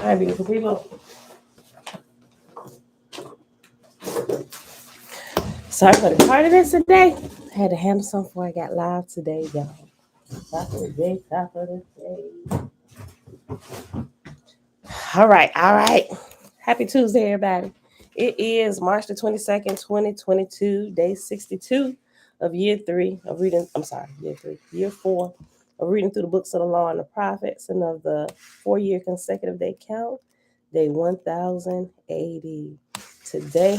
Hi, beautiful people. Sorry for the tardiness today. I had to handle something before I got live today, y'all. Top of the day, top of the day. All right. Happy Tuesday, everybody. It is March the 22nd, 2022, day 62 of year 3 of reading. Year 4 of reading through the books of the law and the prophets, and of the 4-year consecutive day count, day 1080. Today,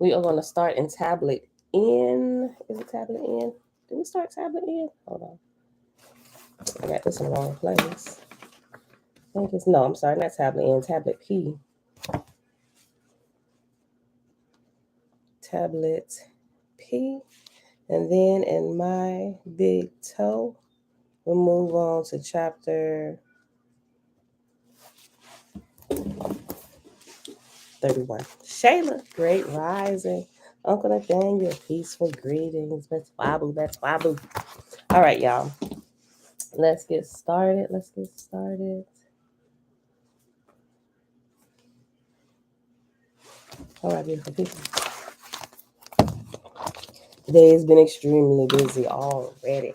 we are going to start in tablet N. Is it tablet N? Did we start tablet N? Hold on. I got this in the wrong place. I'm sorry, not tablet N, tablet P. Tablet P. And then in my big toe, we'll move on to chapter 31. Shayla, great rising. Uncle Nathaniel, peaceful greetings. That's Wabu. All right, y'all. Let's get started. All right, beautiful people. Today has been extremely busy already.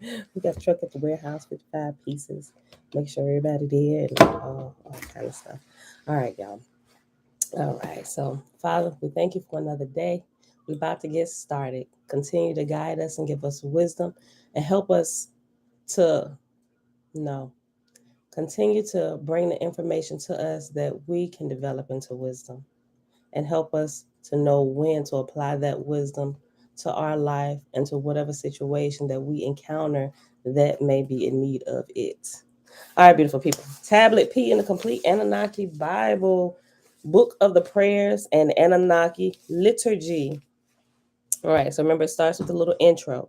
We got a truck at the warehouse with 5 pieces. Make sure everybody there and all kind of stuff. All right, y'all. All right. So, Father, we thank you for another day. We're about to get started. Continue to guide us and give us wisdom and help us to know. Continue to bring the information to us that we can develop into wisdom and help us to know when to apply that wisdom to our life and to whatever situation that we encounter that may be in need of it. All right, beautiful people. Tablet P in the complete Anunnaki Bible, Book of the Prayers, and Annunaki Liturgy. All right, so remember, it starts with a little intro.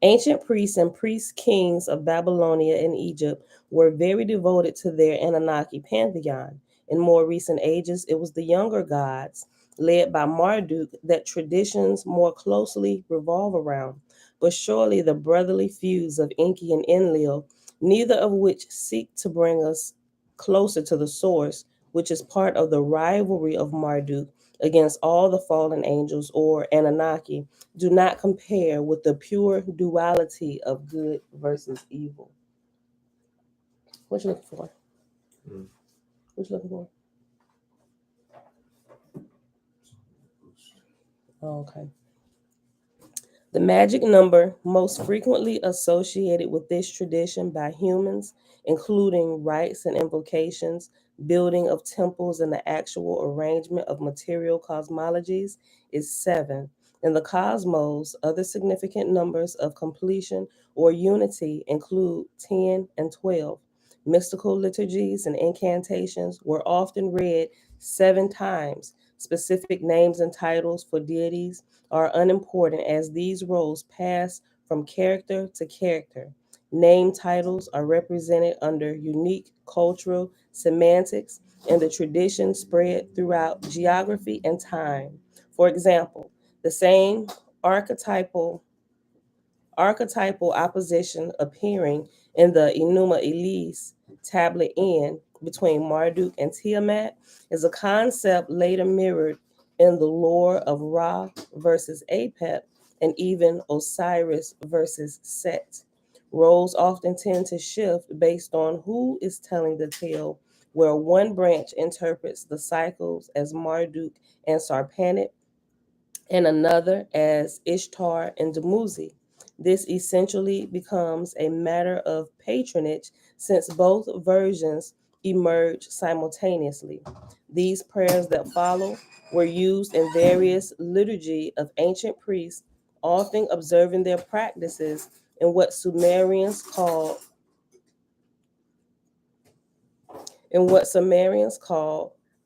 Ancient priests and priest kings of Babylonia and Egypt were very devoted to their Anunnaki pantheon. In more recent ages, it was the younger gods, led by Marduk, that traditions more closely revolve around. But surely the brotherly feuds of Enki and Enlil, neither of which seek to bring us closer to the source, which is part of the rivalry of Marduk against all the fallen angels or Anunnaki, do not compare with the pure duality of good versus evil. What you looking for? What you looking for? Oh, okay. The magic number most frequently associated with this tradition by humans, including rites and invocations, building of temples, and the actual arrangement of material cosmologies, is 7. In the cosmos, other significant numbers of completion or unity include 10 and 12. Mystical liturgies and incantations were often read 7 times. Specific names and titles for deities are unimportant as these roles pass from character to character. Name titles are represented under unique cultural semantics, and the tradition spread throughout geography and time. For example, the same archetypal opposition appearing in the Enuma Elish tablet N between Marduk and Tiamat is a concept later mirrored in the lore of Ra versus Apep and even Osiris versus Set. Roles often tend to shift based on who is telling the tale, where one branch interprets the cycles as Marduk and Sarpanit and another as Ishtar and Dumuzi. This essentially becomes a matter of patronage since both versions emerge simultaneously. These prayers that follow were used in various liturgy of ancient priests, often observing their practices in what Sumerians called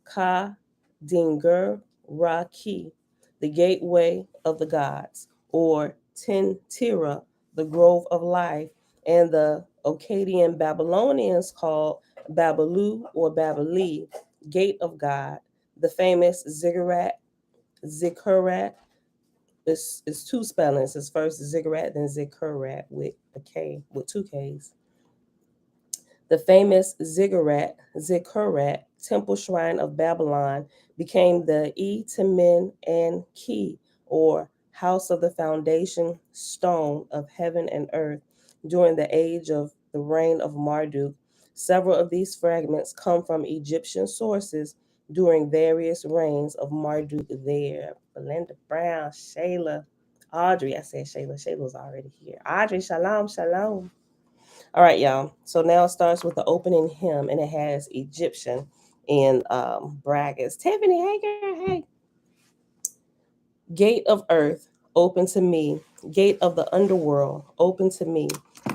Ka Dinger Raki, the gateway of the gods, or Tintira, the grove of life, and the Akkadian Babylonians called Babalu or Babali, gate of God. The famous Ziggurat is 2 spellings. It's first Ziggurat, then Zikkurat with a K, with 2 Ks. The famous Ziggurat temple shrine of Babylon became the Temen and Key, or house of the foundation stone of heaven and earth, during the age of the reign of Marduk. Several of these fragments come from Egyptian sources during various reigns of Marduk there. Belinda Brown, Shayla, Audrey. I said Shayla. Shayla's already here. Audrey, shalom, shalom. All right, y'all. So now it starts with the opening hymn, and it has Egyptian in brackets. Tiffany, hey girl, hey. Gate of earth, open to me. Gate of the underworld, open to me.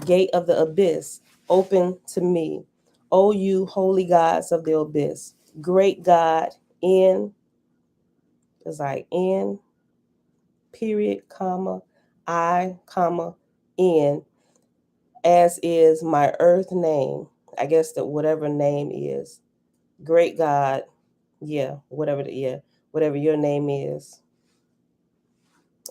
Gate of the abyss, open to me. O you holy gods of the abyss, great God, in, it's like in, period, comma, I, comma, in, as is my earth name. I guess that whatever name is. Great God, yeah, whatever your name is.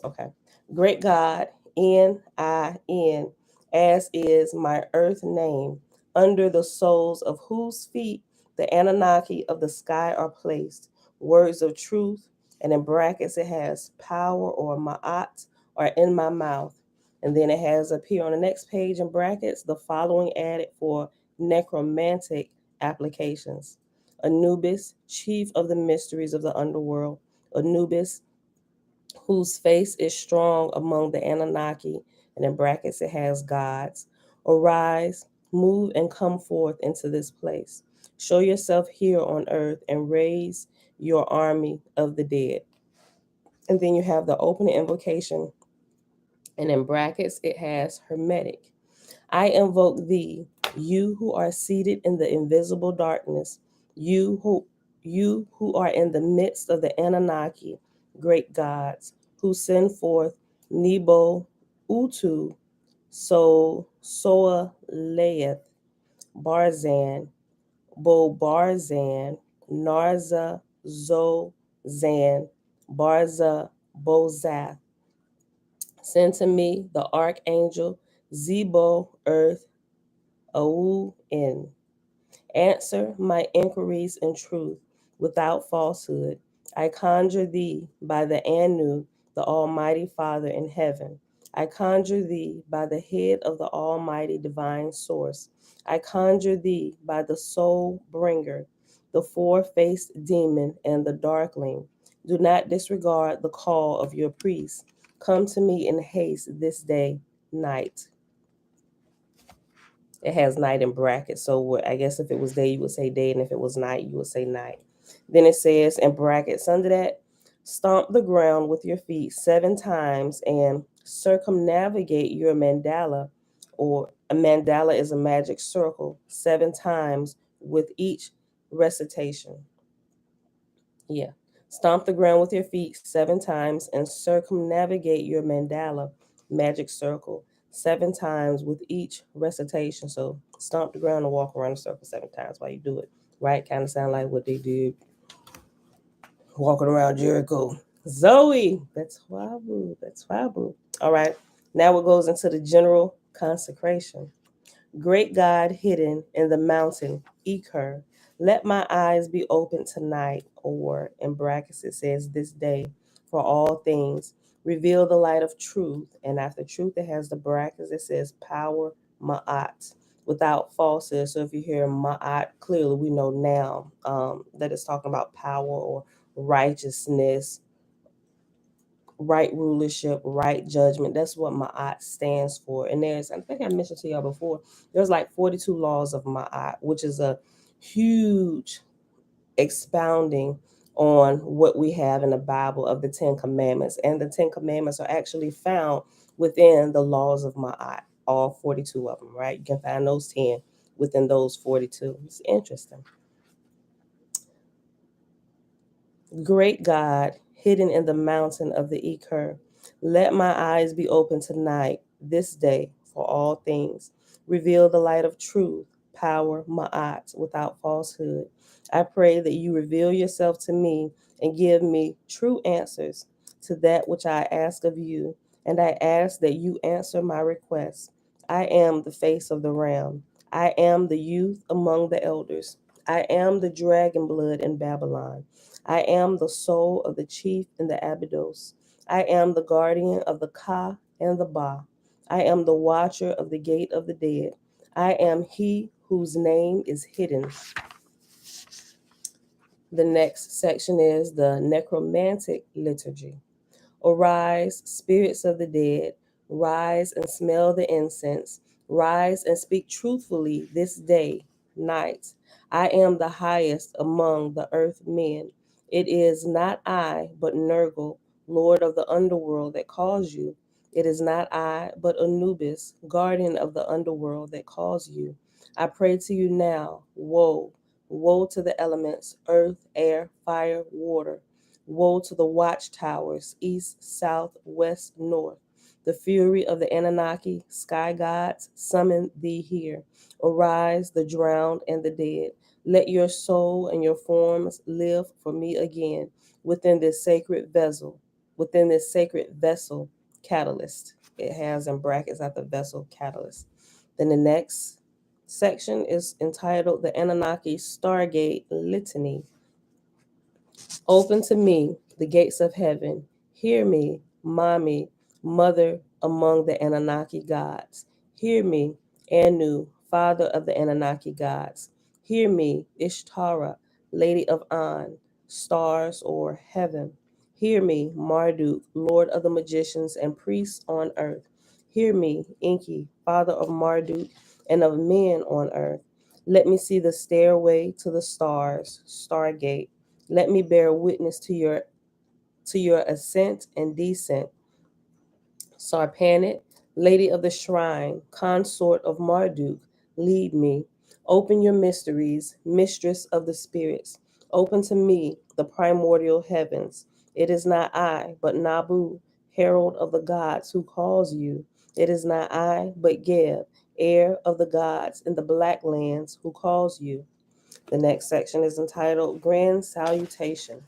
Okay. Great God, N-I-N, as is my earth name, under the soles of whose feet the Anunnaki of the sky are placed. Words of truth, and in brackets it has power or ma'at, or in my mouth. And then it has up here on the next page in brackets the following added for necromantic applications. Anubis, chief of the mysteries of the underworld. Anubis, whose face is strong among the Anunnaki, and in brackets it has gods. Arise, move, and come forth into this place. Show yourself here on earth and raise your army of the dead. And then you have the opening invocation, and in brackets it has Hermetic. I invoke thee, you who are seated in the invisible darkness, you who are in the midst of the Anunnaki, great gods, who send forth Nebo Utu, Soa Laeth, Barzan, Bo Barzan, Narza Zan, Barza Bozath. Send to me the archangel Zebo Earth Au in. Answer my inquiries in truth without falsehood. I conjure thee by the Anu, the Almighty Father in heaven. I conjure thee by the head of the Almighty Divine Source. I conjure thee by the Soul Bringer, the four-faced demon, and the darkling. Do not disregard the call of your priest. Come to me in haste this day, night. It has night in brackets. So I guess if it was day, you would say day, and if it was night, you would say night. Then it says in brackets under that, stomp the ground with your feet 7 times and circumnavigate your mandala, or a mandala is a magic circle, 7 times with each recitation. Yeah. Stomp the ground with your feet 7 times and circumnavigate your mandala, magic circle, 7 times with each recitation. So stomp the ground and walk around the circle 7 times while you do it. Right? Kind of sound like what they did walking around Jericho. Zoe, that's Wabu. That's Wabu. All right. Now it goes into the general consecration. Great God hidden in the mountain, Eker, let my eyes be open tonight, or in brackets it says this day, for all things. Reveal the light of truth, and after truth it has the brackets that says power, ma'at, without falsehood. So if you hear ma'at, clearly we know now that it's talking about power or righteousness, right rulership, right judgment. That's what Ma'at stands for. And I think I mentioned to y'all before, there's like 42 laws of Ma'at, which is a huge expounding on what we have in the Bible of the 10 Commandments. And the 10 Commandments are actually found within the laws of Ma'at, all 42 of them, right? You can find those 10 within those 42. It's interesting. Great God, hidden in the mountain of the Eker, let my eyes be open tonight, this day, for all things. Reveal the light of truth, power, ma'at, without falsehood. I pray that you reveal yourself to me and give me true answers to that which I ask of you, and I ask that you answer my request. I am the face of the ram. I am the youth among the elders. I am the dragon blood in Babylon. I am the soul of the chief in the Abydos. I am the guardian of the Ka and the Ba. I am the watcher of the gate of the dead. I am he whose name is hidden. The next section is the Necromantic Liturgy. Arise, spirits of the dead, rise and smell the incense. Rise and speak truthfully this day, night. I am the highest among the earth men. It is not I, but Nergal, lord of the underworld, that calls you. It is not I, but Anubis, guardian of the underworld, that calls you. I pray to you now, woe, woe to the elements, earth, air, fire, water. Woe to the watchtowers, east, south, west, north. The fury of the Anunnaki, sky gods, summon thee here. Arise, the drowned and the dead. Let your soul and your forms live for me again within this sacred vessel, catalyst. It has in brackets at the vessel catalyst. Then the next section is entitled the Anunnaki Stargate Litany. Open to me the gates of heaven. Hear me, Mommy, mother among the Anunnaki gods. Hear me, Anu, father of the Anunnaki gods. Hear me, Ishtara, lady of An, stars or heaven. Hear me, Marduk, lord of the magicians and priests on earth. Hear me, Enki, father of Marduk and of men on earth. Let me see the stairway to the stars, stargate. Let me bear witness to your ascent and descent. Sarpanit, lady of the shrine, consort of Marduk, lead me. Open your mysteries, mistress of the spirits. Open to me the primordial heavens. It is not I, but Nabu, herald of the gods, who calls you. It is not I, but Geb, heir of the gods in the black lands, who calls you. The next section is entitled Grand Salutation.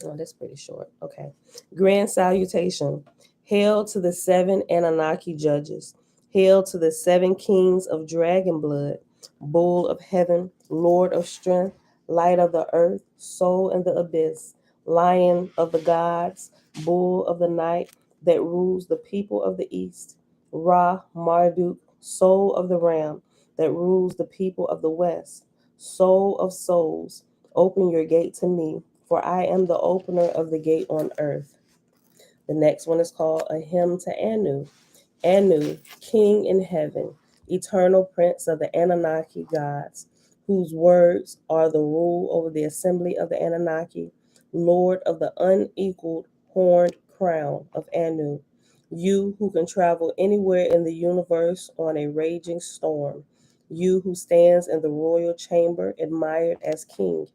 Oh, that's pretty short. Okay. Grand Salutation. Hail to the 7 Anunnaki judges. Hail to the 7 kings of dragon blood, bull of heaven, lord of strength, light of the earth, soul in the abyss, lion of the gods, bull of the night that rules the people of the east, Ra Marduk, soul of the ram that rules the people of the west, soul of souls, open your gate to me, for I am the opener of the gate on earth. The next one is called A Hymn to Anu. Anu, king in heaven, eternal prince of the Anunnaki gods, whose words are the rule over the assembly of the Anunnaki, lord of the unequaled horned crown of Anu, you who can travel anywhere in the universe on a raging storm, you who stands in the royal chamber admired as king.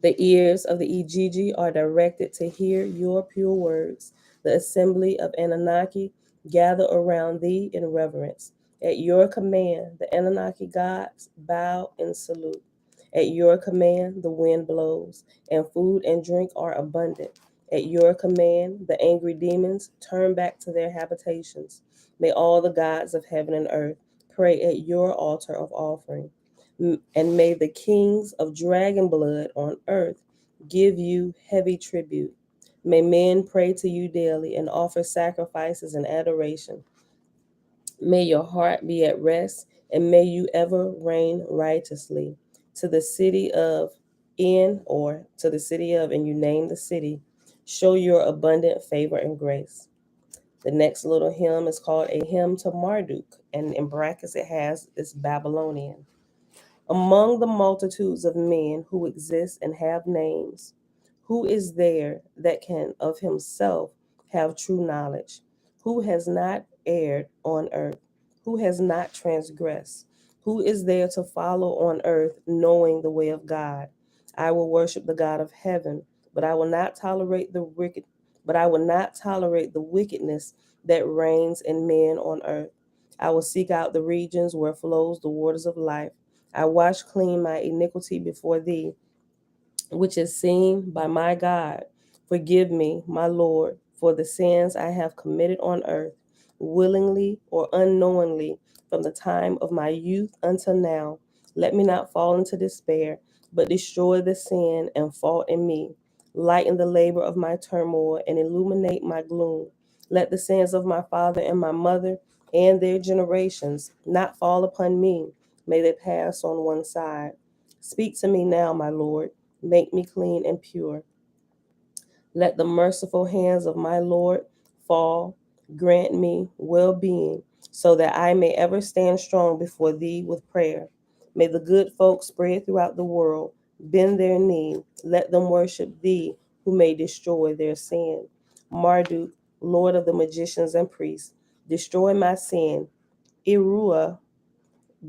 The ears of the Ijiji are directed to hear your pure words. The assembly of Anunnaki gather around thee in reverence. At your command, the Anunnaki gods bow and salute. At your command, the wind blows, and food and drink are abundant. At your command, the angry demons turn back to their habitations. May all the gods of heaven and earth pray at your altar of offering. And may the kings of dragon blood on earth give you heavy tribute. May men pray to you daily and offer sacrifices and adoration. May your heart be at rest, and may you ever reign righteously. To the city of and you name the city, show your abundant favor and grace. The next little hymn is called A Hymn to Marduk, and in brackets it has this Babylonian. Among the multitudes of men who exist and have names, who is there that can of himself have true knowledge? Who has not erred on earth? Who has not transgressed? Who is there to follow on earth, knowing the way of God? I will worship the God of heaven, but I will not tolerate the wickedness that reigns in men on earth. I will seek out the regions where flows the waters of life. I wash clean my iniquity before thee, which is seen by my God. Forgive me, my Lord, for the sins I have committed on earth. willingly or unknowingly, from the time of my youth until now. Let me not fall into despair, but destroy the sin and fault in me. Lighten the labor of my turmoil and illuminate my gloom. Let the sins of my father and my mother and their generations not fall upon me. May they pass on one side. Speak to me now, my Lord. Make me clean and pure. Let the merciful hands of my Lord fall. Grant me well being, so that I may ever stand strong before thee with prayer. May the good folk spread throughout the world bend their knee. Let them worship thee who may destroy their sin. Marduk, Lord of the magicians and priests, destroy my sin. Irua,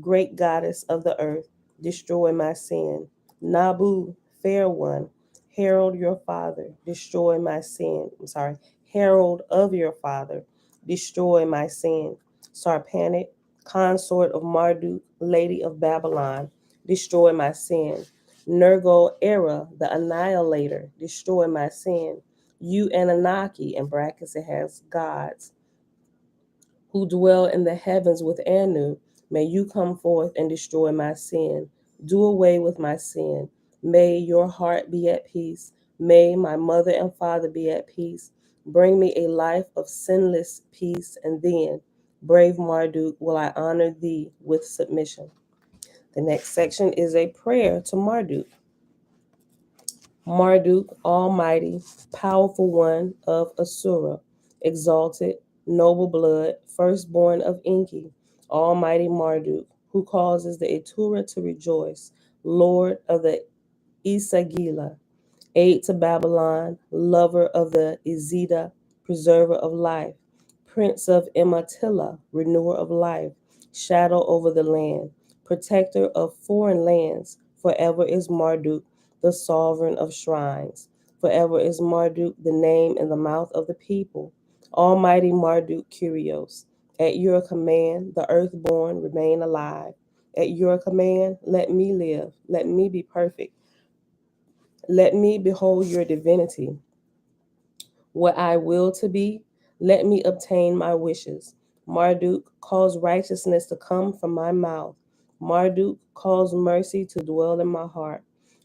great goddess of the earth, destroy my sin. Nabu, fair one, herald your father, destroy my sin. Herald of your father, destroy my sin. Sarpanic, consort of Marduk, lady of Babylon, destroy my sin. Nergal Era, the annihilator, destroy my sin. You Anunnaki, in brackets it has gods, who dwell in the heavens with Anu, may you come forth and destroy my sin. Do away with my sin. May your heart be at peace. May my mother and father be at peace. Bring me a life of sinless peace, and then, brave Marduk, will I honor thee with submission. The next section is a prayer to Marduk. Marduk, almighty, powerful one of Asura, exalted, noble blood, firstborn of Enki, almighty Marduk, who causes the Etura to rejoice, Lord of the Isagila, aid to Babylon, lover of the Izida, preserver of life, prince of Imatilla, renewer of life, shadow over the land, protector of foreign lands, forever is Marduk, the sovereign of shrines. Forever is Marduk, the name in the mouth of the people. Almighty Marduk Kyrios, at your command, the earthborn remain alive. At your command, let me live, let me be perfect. Let me behold your divinity. What I will to be, let me obtain my wishes. Marduk, cause righteousness to come from my mouth. Marduk, cause mercy to dwell in my heart.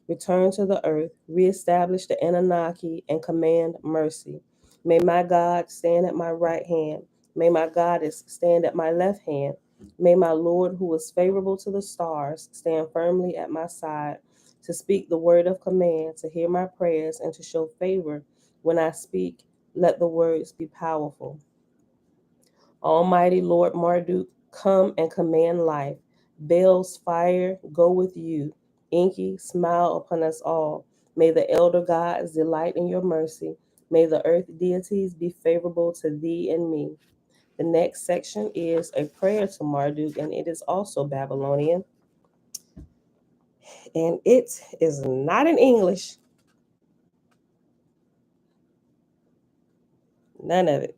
Return to the earth, reestablish the Anunnaki, and command mercy. May my God stand at my right hand. May my goddess stand at my left hand. May my Lord, who is favorable to the stars, stand firmly at my side, to speak the word of command, to hear my prayers, and to show favor when I speak. Let the words be powerful. Almighty Lord Marduk, come and command life. Baal's fire go with you. Enki, smile upon us all. May the elder gods delight in your mercy. May the earth deities be favorable to thee and me. The next section is a prayer to Marduk, and it is also Babylonian. And it is not in English. None of it.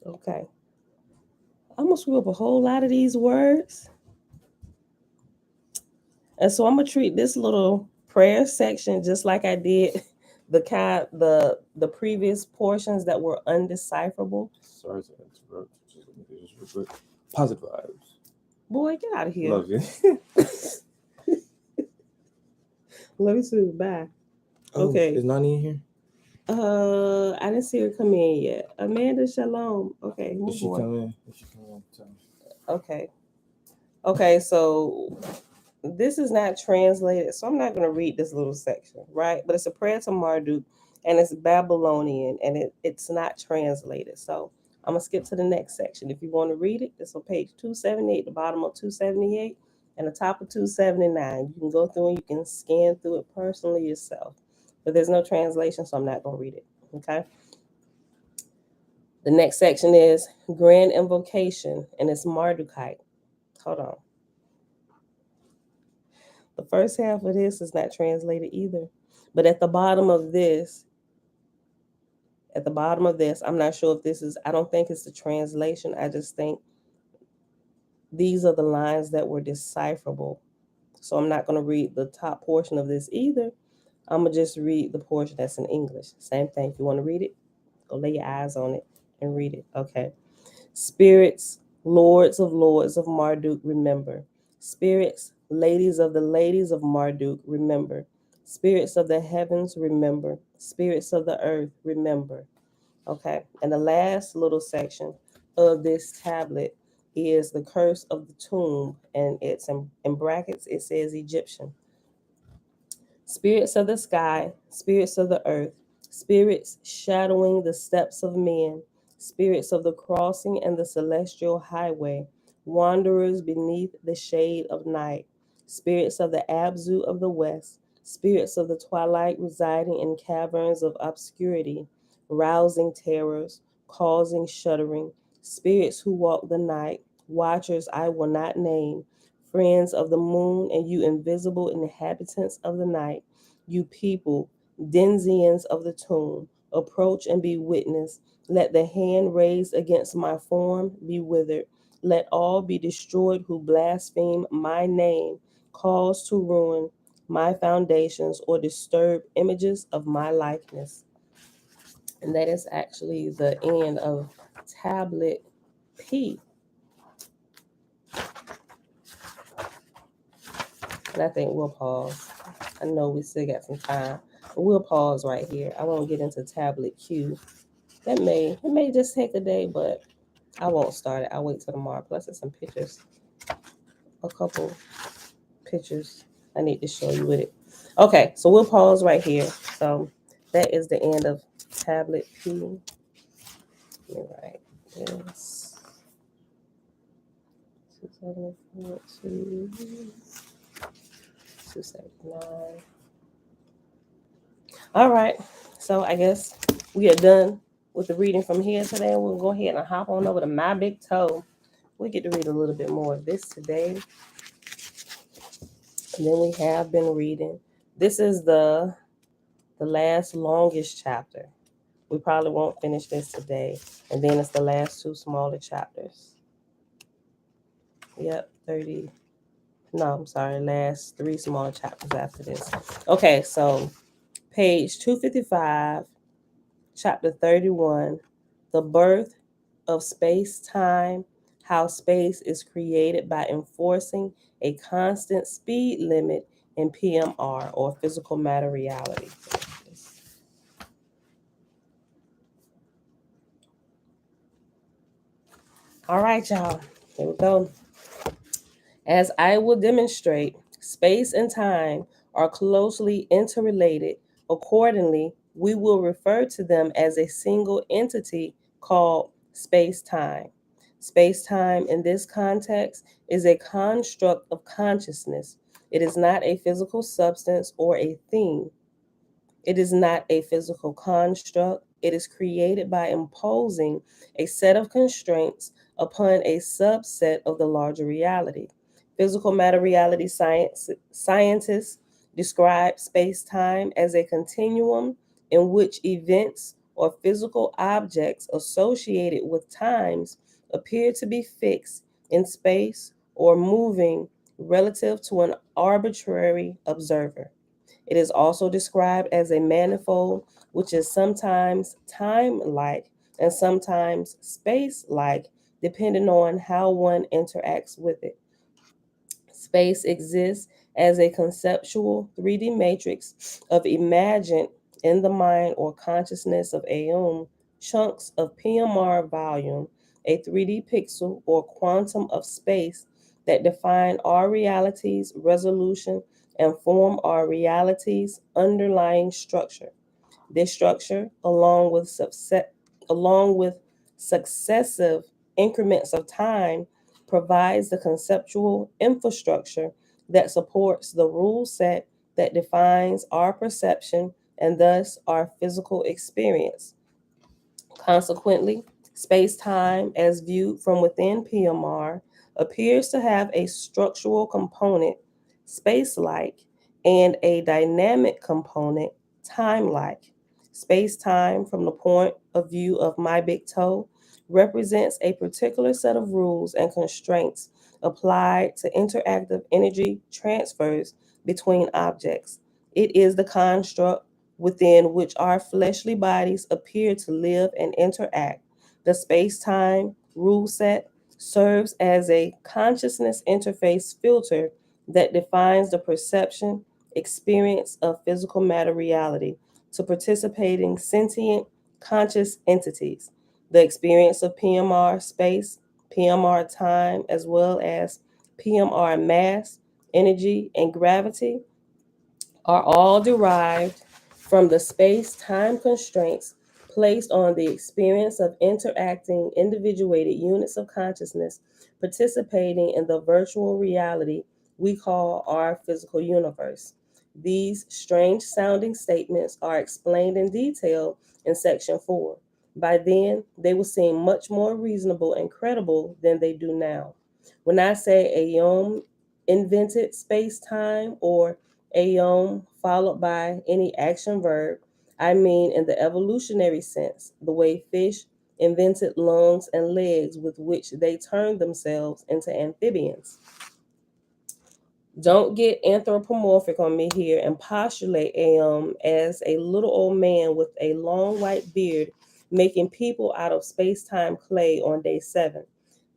Okay. I'm going to screw up a whole lot of these words. And so I'm going to treat this little prayer section just like I did the previous portions that were undecipherable. Sorry to interrupt. Just real quick. Positive vibes. Boy, get out of here. Love you. Let me see. Bye. Oh, Okay. is Nani in here? I didn't see her come in yet. Amanda Shalom. Okay, move If she on. come in, tell me. Okay. Okay, so this is not translated, so I'm not going to read this little section, right? But it's a prayer to Marduk, and it's Babylonian, and it's not translated. So I'm going to skip to the next section. If you want to read it, it's on page 278, the bottom of 278, and the top of 279. You can go through and you can scan through it personally yourself. But there's no translation, so I'm not going to read it, okay? The next section is Grand Invocation, and it's Mardukite. Hold on. The first half of this is not translated either. But at the bottom of this, at the bottom of this, I'm not sure if this is, I don't think it's the translation. I just think these are the lines that were decipherable. So I'm not going to read the top portion of this either. I'm going to just read the portion that's in English. Same thing. If you want to read it, go lay your eyes on it and read it. Okay. Spirits, lords of Marduk, remember. Spirits, ladies of Marduk, remember. Spirits of the heavens, remember. Spirits of the earth, remember. Okay. And the last little section of this tablet is the curse of the tomb, and it's in brackets, it says Egyptian. Spirits of the sky, spirits of the earth, spirits shadowing the steps of men, spirits of the crossing and the celestial highway, wanderers beneath the shade of night, spirits of the Abzu of the west, spirits of the twilight residing in caverns of obscurity, rousing terrors, causing shuddering, spirits who walk the night, watchers I will not name, friends of the moon, and you invisible inhabitants of the night, you people, denizens of the tomb, approach and be witness. Let the hand raised against my form be withered. Let all be destroyed who blaspheme my name, cause to ruin my foundations, or disturb images of my likeness. And that is actually the end of tablet P. And I think we'll pause. I know we still got some time, but we'll pause right here. I won't get into tablet Q. It may just take a day, but I won't start it. I'll wait till tomorrow. Plus, there's some pictures, a couple pictures I need to show you with it. Okay, so we'll pause right here. So that is the end of tablet P. Let me write this. 274 279. All right, so I guess we are done with the reading from here today. We'll go ahead and hop on over to My Big Toe. We get to read a little bit more of this today. And then we have been reading. This is the last longest chapter. We probably won't finish this today. And then it's the last two smaller chapters. Yep, 30. No, I'm sorry, last three smaller chapters after this. Okay, so page 255, chapter 31, the birth of space-time, how space is created by enforcing a constant speed limit in PMR, or physical matter reality. All right, y'all, here we go. As I will demonstrate, space and time are closely interrelated. Accordingly, we will refer to them as a single entity called space-time. Space-time in this context is a construct of consciousness. It is not a physical substance or a thing. It is not a physical construct. It is created by imposing a set of constraints upon a subset of the larger reality. Physical matter reality scientists describe space-time as a continuum in which events or physical objects associated with times appear to be fixed in space or moving relative to an arbitrary observer. It is also described as a manifold, which is sometimes time-like and sometimes space-like, depending on how one interacts with it. Space exists as a conceptual 3D matrix of imagined in the mind or consciousness of Aum chunks of PMR volume, a 3D pixel or quantum of space that define our reality's resolution and form our reality's underlying structure. This structure, along with successive increments of time, provides the conceptual infrastructure that supports the rule set that defines our perception and thus our physical experience. Consequently, space-time, as viewed from within PMR, appears to have a structural component, space-like, and a dynamic component, time-like. Space-time, from the point of view of my big toe, represents a particular set of rules and constraints applied to interactive energy transfers between objects. It is the construct within which our fleshly bodies appear to live and interact. The space-time rule set serves as a consciousness interface filter that defines the perception experience of physical matter reality to participating sentient conscious entities. The experience of PMR space, PMR time, as well as PMR mass, energy, and gravity are all derived from the space time constraints placed on the experience of interacting individuated units of consciousness participating in the virtual reality we call our physical universe. These strange sounding statements are explained in detail in section 4. By then, they will seem much more reasonable and credible than they do now. When I say Aeon invented space time or aeon followed by any action verb, I mean in the evolutionary sense, the way fish invented lungs and legs with which they turned themselves into amphibians. Don't get anthropomorphic on me here and postulate as a little old man with a long white beard making people out of space time clay on day 7.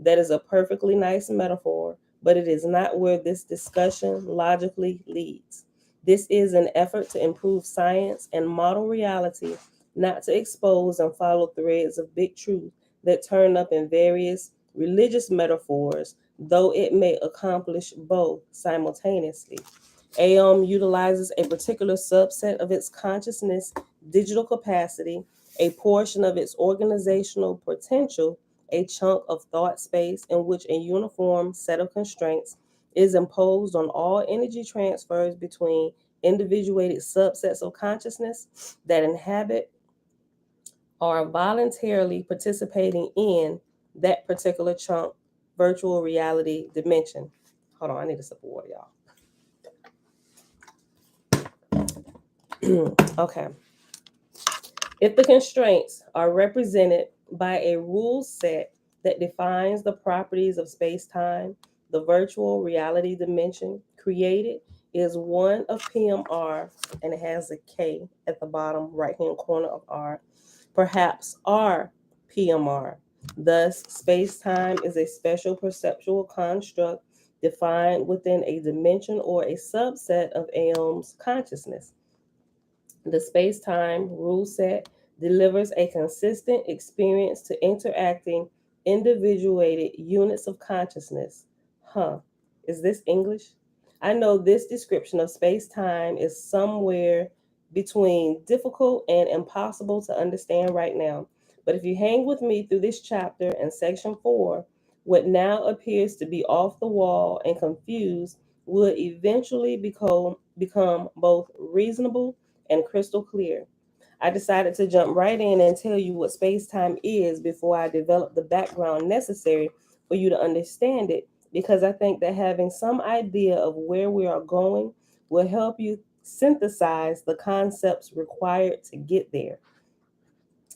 That is a perfectly nice metaphor, but it is not where this discussion logically leads. This is an effort to improve science and model reality, not to expose and follow threads of big truth that turn up in various religious metaphors, though it may accomplish both simultaneously. Aeon utilizes a particular subset of its consciousness digital capacity, a portion of its organizational potential, a chunk of thought space in which a uniform set of constraints is imposed on all energy transfers between individuated subsets of consciousness that inhabit or voluntarily participating in that particular chunk virtual reality dimension. Hold on, I need a sip of water, y'all. Okay. If the constraints are represented by a rule set that defines the properties of space time, the virtual reality dimension created is one of PMR, and it has a K at the bottom right hand corner of R, perhaps R PMR. Thus, space time is a special perceptual construct defined within a dimension or a subset of Aeon's consciousness. The space time rule set delivers a consistent experience to interacting individuated units of consciousness. Huh, is this English? I know this description of space time is somewhere between difficult and impossible to understand right now. But if you hang with me through this chapter and section 4, what now appears to be off the wall and confused would eventually become both reasonable and crystal clear. I decided to jump right in and tell you what space time is before I develop the background necessary for you to understand it, because I think that having some idea of where we are going will help you synthesize the concepts required to get there.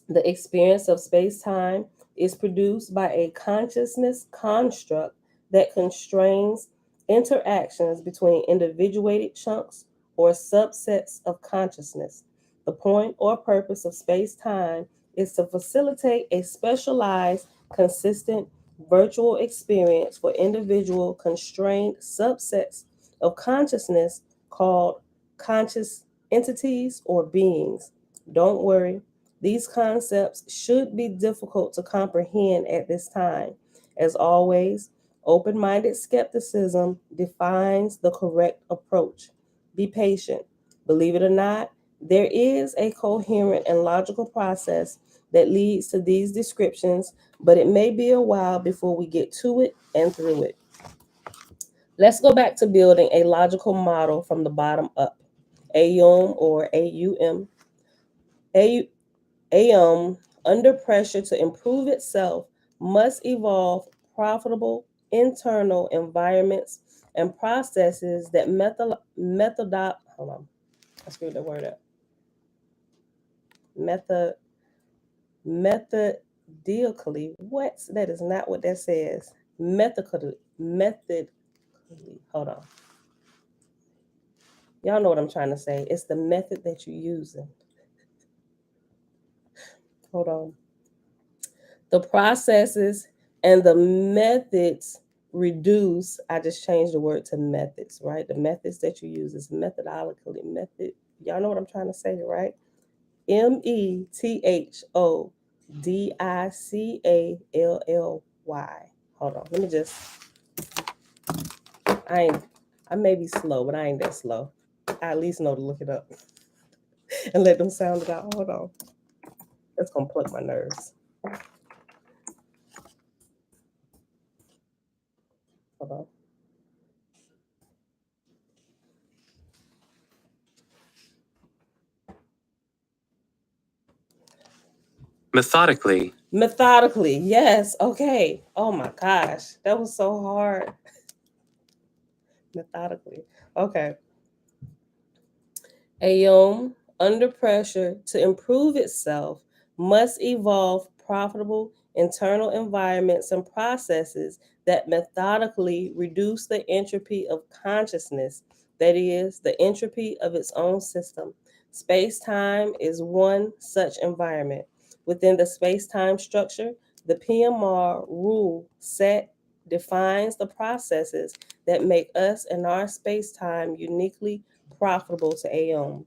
The experience of space time is produced by a consciousness construct that constrains interactions between individuated chunks or subsets of consciousness. The point or purpose of space time is to facilitate a specialized, consistent virtual experience for individual constrained subsets of consciousness called conscious entities or beings. Don't worry, these concepts should be difficult to comprehend at this time. As always, open minded skepticism defines the correct approach. Be patient. Believe it or not, there is a coherent and logical process that leads to these descriptions, but it may be a while before we get to it and through it. Let's go back to building a logical model from the bottom up. AUM or AUM. AUM, under pressure to improve itself, must evolve profitable internal environments and processes that hold on, I screwed that word up. methodically. What? That is not what that says. Methodically. Hold on. Y'all know what I'm trying to say. It's the method that you're using. Hold on. The processes and the methods reduce. I just changed the word to methods, right? The methods that you use is methodologically. Method. Y'all know what I'm trying to say, right? METHODICALLY. Hold on. Let me just. I may be slow, but I ain't that slow. I at least know to look it up and let them sound it out. Hold on. That's gonna pluck my nerves. Hold on. Methodically. Methodically, yes. Okay. Oh my gosh, that was so hard. Methodically. Okay. Aeon, under pressure to improve itself, must evolve profitable internal environments and processes that methodically reduce the entropy of consciousness, that is, the entropy of its own system. Space time is one such environment. Within the space time structure, the PMR rule set defines the processes that make us and our space time uniquely profitable to Aeon.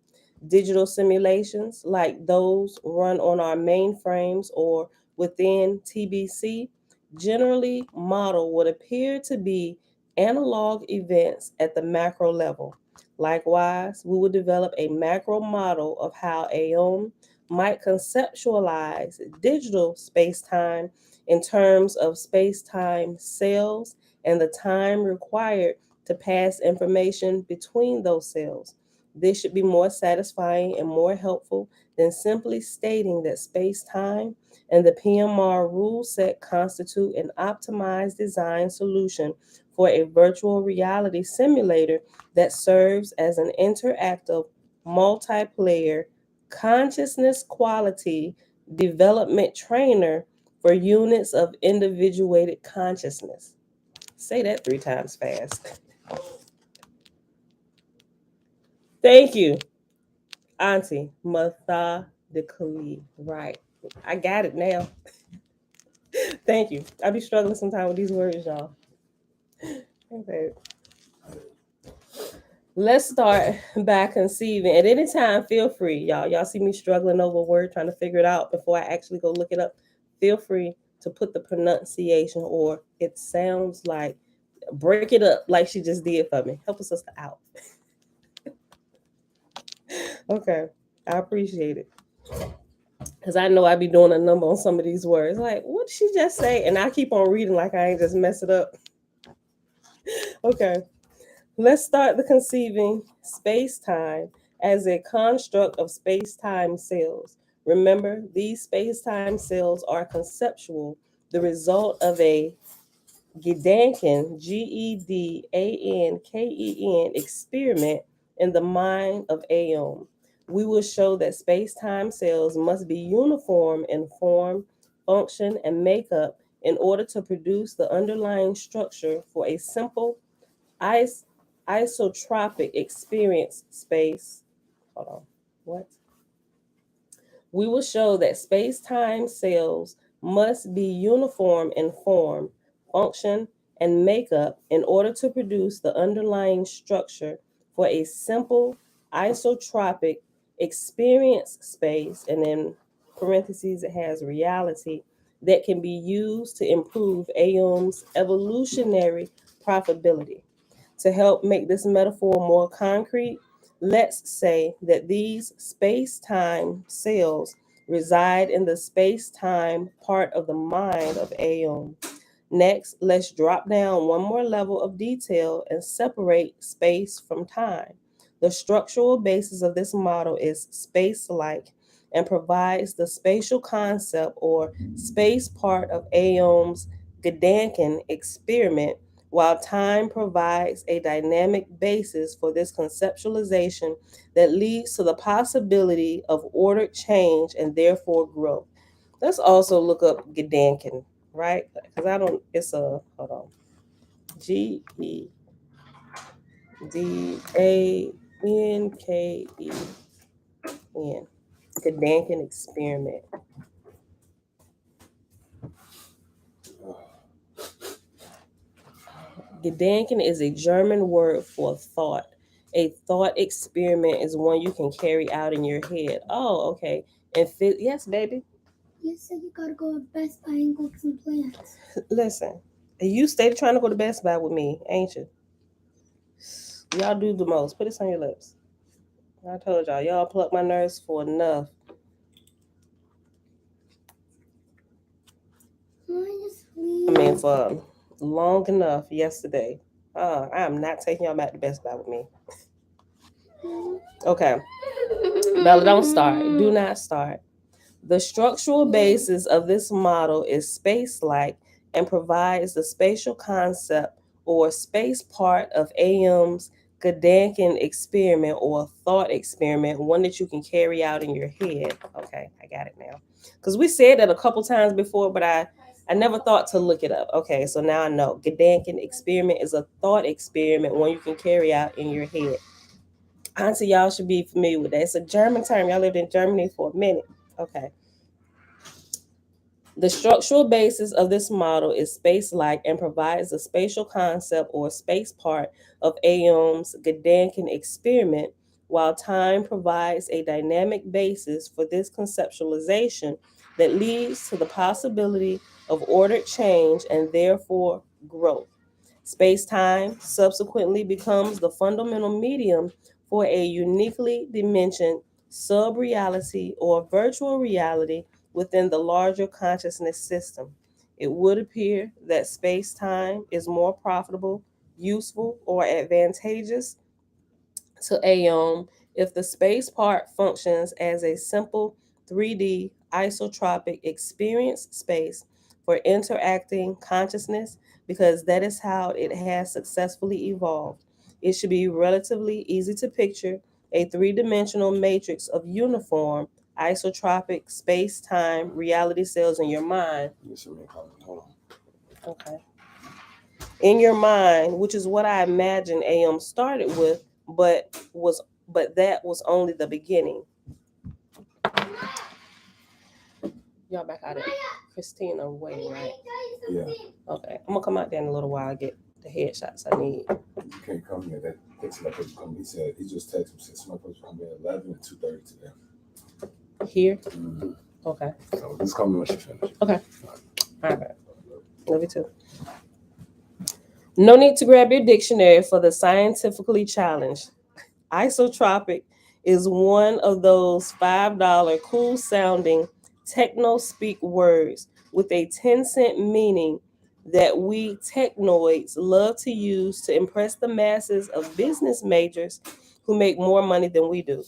Digital simulations like those run on our mainframes or within TBC generally model what appear to be analog events at the macro level. Likewise, we will develop a macro model of how Aeon might conceptualize digital space-time in terms of space-time cells and the time required to pass information between those cells. This should be more satisfying and more helpful than simply stating that space-time and the PMR rule set constitute an optimized design solution for a virtual reality simulator that serves as an interactive, multiplayer, consciousness quality development trainer for units of individuated consciousness. Say that 3 times fast. Thank you, Auntie. Methodically. Right. I got it now. Thank you. I be struggling sometimes with these words, y'all. Okay. Let's start by conceiving. At any time, feel free, y'all. Y'all see me struggling over a word, trying to figure it out before I actually go look it up. Feel free to put the pronunciation or it sounds like, break it up like she just did for me. Help a sister out. Okay. I appreciate it. Because I know I be doing a number on some of these words. Like, what did she just say? And I keep on reading like I ain't just mess it up. Okay. Let's start the conceiving space-time as a construct of space-time cells. Remember, these space-time cells are conceptual, the result of a Gedanken, Gedanken experiment in the mind of Aeon. We will show that space-time cells must be uniform in form, function, and makeup in order to produce the underlying structure for a simple isotropic experience space. Hold on. What? We will show that space-time cells must be uniform in form, function, and makeup in order to produce the underlying structure for a simple isotropic experience space, and in parentheses it has reality, that can be used to improve Aeon's evolutionary profitability. To help make this metaphor more concrete, let's say that these space-time cells reside in the space-time part of the mind of Aeon. Next, let's drop down one more level of detail and separate space from time. The structural basis of this model is space-like and provides the spatial concept or space part of Aeon's Gedanken experiment while time provides a dynamic basis for this conceptualization that leads to the possibility of ordered change and therefore growth. Let's also look up Gedanken, right? Because I don't, it's a, hold on. Gedanken. Gedanken experiment. Gedanken is a German word for thought. A thought experiment is one you can carry out in your head. Oh, okay. And yes, baby. You said you gotta go to Best Buy and go get some plants. Listen, you stayed trying to go to Best Buy with me, ain't you? Y'all do the most. Put this on your lips. I told y'all pluck my nerves for enough. I mean, for long enough yesterday. I am not taking y'all back to Best Buy with me. Okay. Bella, don't start. Do not start. The structural basis of this model is space-like and provides the spatial concept or space part of AM's Gedanken experiment or thought experiment, one that you can carry out in your head. Okay, I got it now. Because we said that a couple times before, but I never thought to look it up. Okay, so now I know. Gedanken experiment is a thought experiment, one you can carry out in your head. Auntie, y'all should be familiar with that. It's a German term. Y'all lived in Germany for a minute. Okay. The structural basis of this model is space-like and provides the spatial concept or space part of Aum's Gedanken experiment, while time provides a dynamic basis for this conceptualization that leads to the possibility of ordered change and therefore growth. Space-time subsequently becomes the fundamental medium for a uniquely dimensioned sub-reality or virtual reality within the larger consciousness system. It would appear that space-time is more profitable, useful, or advantageous to Aeon if the space part functions as a simple 3D isotropic experience space for interacting consciousness, because that is how it has successfully evolved. It should be relatively easy to picture a three-dimensional matrix of uniform isotropic space-time reality cells in your mind. Hold on. Okay. In your mind, which is what I imagine AM started with, but that was only the beginning. Y'all back out of Christina way, right? Yeah. Okay. I'm gonna come out there in a little while and get the headshots I need. You can't come here. That takes my person come. He said he just texted me, said my person come here at 11 and 2:30 today. Here? Mm-hmm. Okay. So just call me when you finish. Okay. All right. Love you too. No need to grab your dictionary for the scientifically challenged. Isotropic is one of those $5 cool sounding techno speak words with a 10-cent meaning that we technoids love to use to impress the masses of business majors who make more money than we do.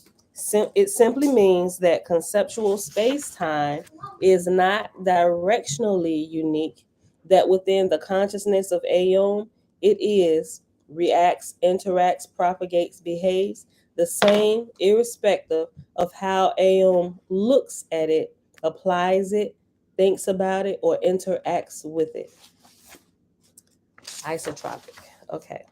It simply means that conceptual space-time is not directionally unique, that within the consciousness of Aeon, it is, reacts, interacts, propagates, behaves the same, irrespective of how Aeon looks at it, applies it, thinks about it, or interacts with it. Isotropic. Okay.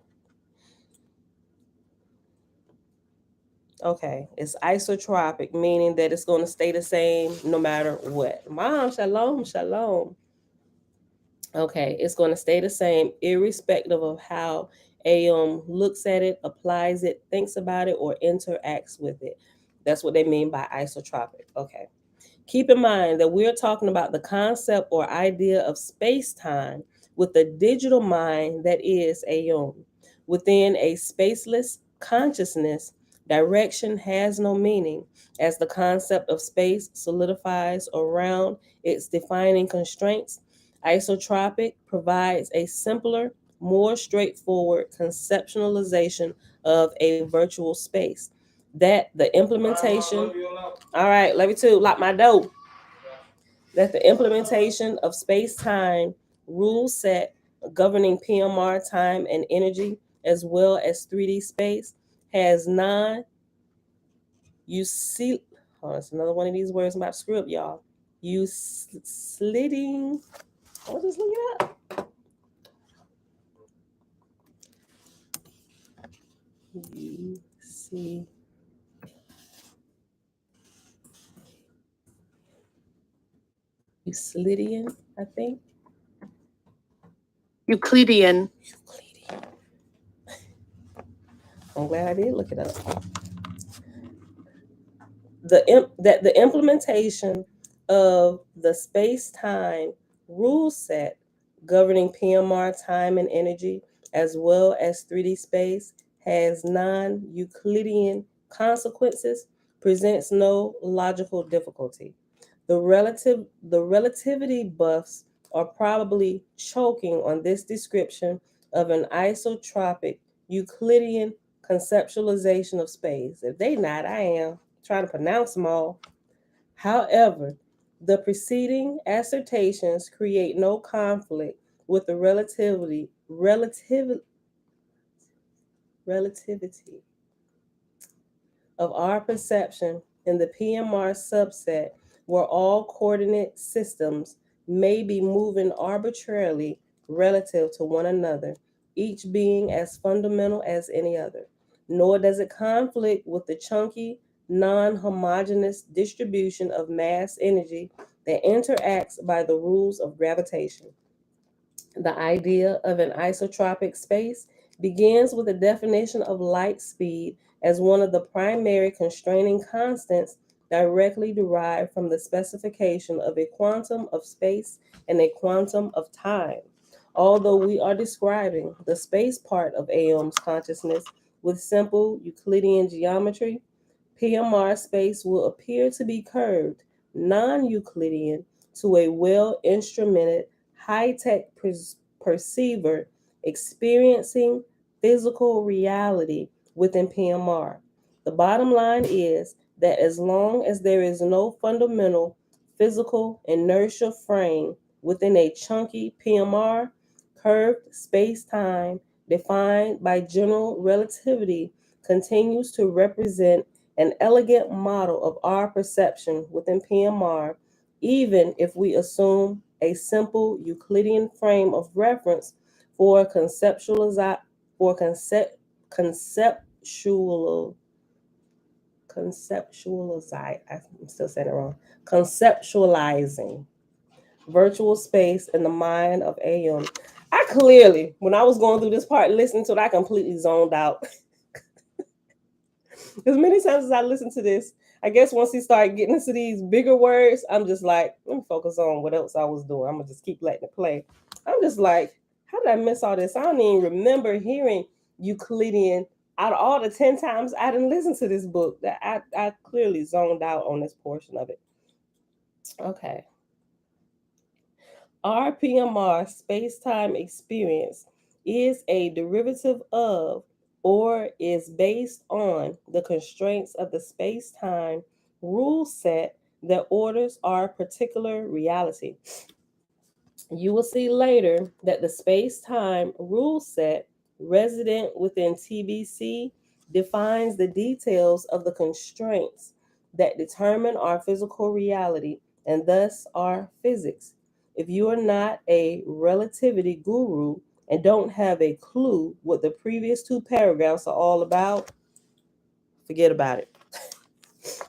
Okay, it's isotropic, meaning that it's going to stay the same no matter what. Mom, shalom, shalom. Okay, it's going to stay the same irrespective of how Aeon looks at it, applies it, thinks about it, or interacts with it. That's what they mean by isotropic. Okay. Keep in mind that we're talking about the concept or idea of space-time with the digital mind that is Aeon. Within a spaceless consciousness, direction has no meaning, as the concept of space solidifies around its defining constraints. Isotropic provides a simpler, more straightforward conceptualization of a virtual space. That the implementation, all right, love you too, lock my door. That the implementation of space-time rule set governing PMR time and energy, as well as 3D space, has non Euclid. Oh, that's another one of these words I'm about to screw up, y'all. Euclidean. I'll just look it up. You see. Euclidean, I think. Euclidean. Euclidean. I'm glad I did look it up. The implementation of the space-time rule set governing PMR time and energy, as well as 3D space, has non-Euclidean consequences, presents no logical difficulty. The relativity buffs are probably choking on this description of an isotropic Euclidean conceptualization of space. If they not, I am trying to pronounce them all. However, the preceding assertions create no conflict with the relativity of our perception in the PMR subset, where all coordinate systems may be moving arbitrarily relative to one another, each being as fundamental as any other. Nor does it conflict with the chunky, non-homogeneous distribution of mass energy that interacts by the rules of gravitation. The idea of an isotropic space begins with a definition of light speed as one of the primary constraining constants directly derived from the specification of a quantum of space and a quantum of time. Although we are describing the space part of Aum's consciousness with simple Euclidean geometry, PMR space will appear to be curved, non-Euclidean, to a well-instrumented, high-tech perceiver experiencing physical reality within PMR. The bottom line is that as long as there is no fundamental physical inertia frame within a chunky PMR, curved space-time defined by general relativity continues to represent an elegant model of our perception within PMR, even if we assume a simple Euclidean frame of reference for conceptual I'm still saying it wrong. Conceptualizing virtual space in the mind of Aum. I clearly, when I was going through this part, listening to it, I completely zoned out. Because many times as I listen to this, I guess once he started getting into these bigger words, I'm just like, let me focus on what else I was doing. I'm going to just keep letting it play. I'm just like, how did I miss all this? I don't even remember hearing Euclidean out of all the 10 times I didn't listen to this book. That I clearly zoned out on this portion of it. Okay. Our PMR space-time experience is a derivative of or is based on the constraints of the space-time rule set that orders our particular reality. You will see later that the space-time rule set resident within TBC defines the details of the constraints that determine our physical reality and thus our physics. If you are not a relativity guru and don't have a clue what the previous two paragraphs are all about, forget about it.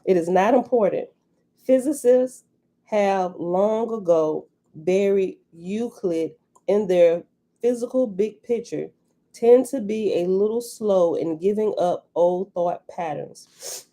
It is not important. Physicists have long ago buried Euclid in their physical big picture, tend to be a little slow in giving up old thought patterns.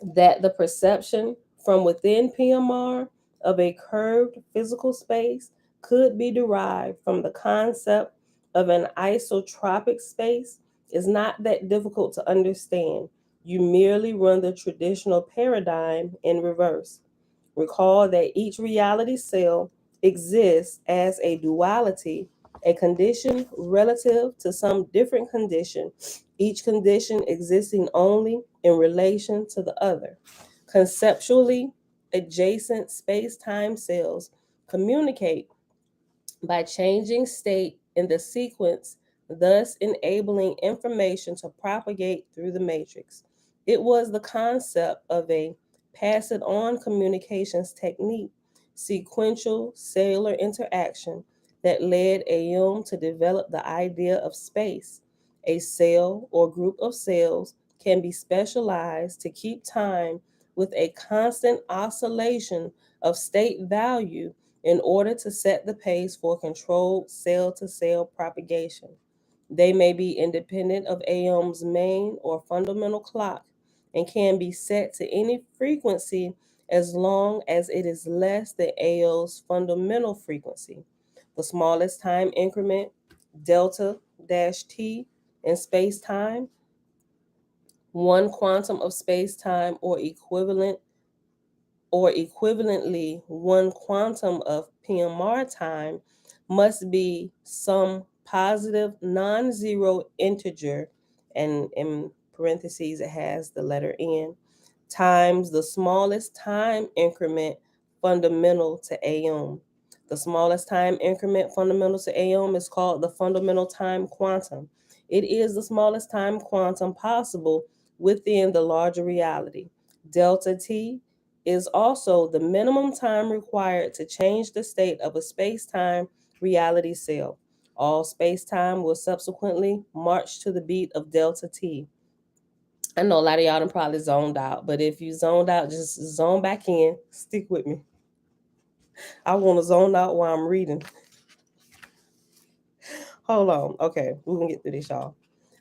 That the perception from within PMR of a curved physical space could be derived from the concept of an isotropic space is not that difficult to understand. You merely run the traditional paradigm in reverse. Recall that each reality cell exists as a duality, a condition relative to some different condition, each condition existing only in relation to the other. Conceptually, adjacent space-time cells communicate by changing state in the sequence, thus enabling information to propagate through the matrix. It was the concept of a pass it on communications technique, sequential cellular interaction, that led Ayum to develop the idea of space. A cell or group of cells can be specialized to keep time with a constant oscillation of state value in order to set the pace for controlled cell to cell propagation. They may be independent of Ayum's main or fundamental clock and can be set to any frequency as long as it is less than Ao's fundamental frequency. The smallest time increment, delta dash t, in space time, one quantum of space time or equivalently one quantum of PMR time, must be some positive non-zero integer, and in parentheses it has the letter n, times the smallest time increment fundamental to Aum. The smallest time increment fundamental to Aum is called the fundamental time quantum. It is the smallest time quantum possible within the larger reality. Delta T is also the minimum time required to change the state of a space-time reality cell. All space-time will subsequently march to the beat of delta T. I know a lot of y'all done probably zoned out, but if you zoned out, just zone back in. Stick with me. I want to zone out while I'm reading. Hold on. Okay, we're going to get through this, y'all.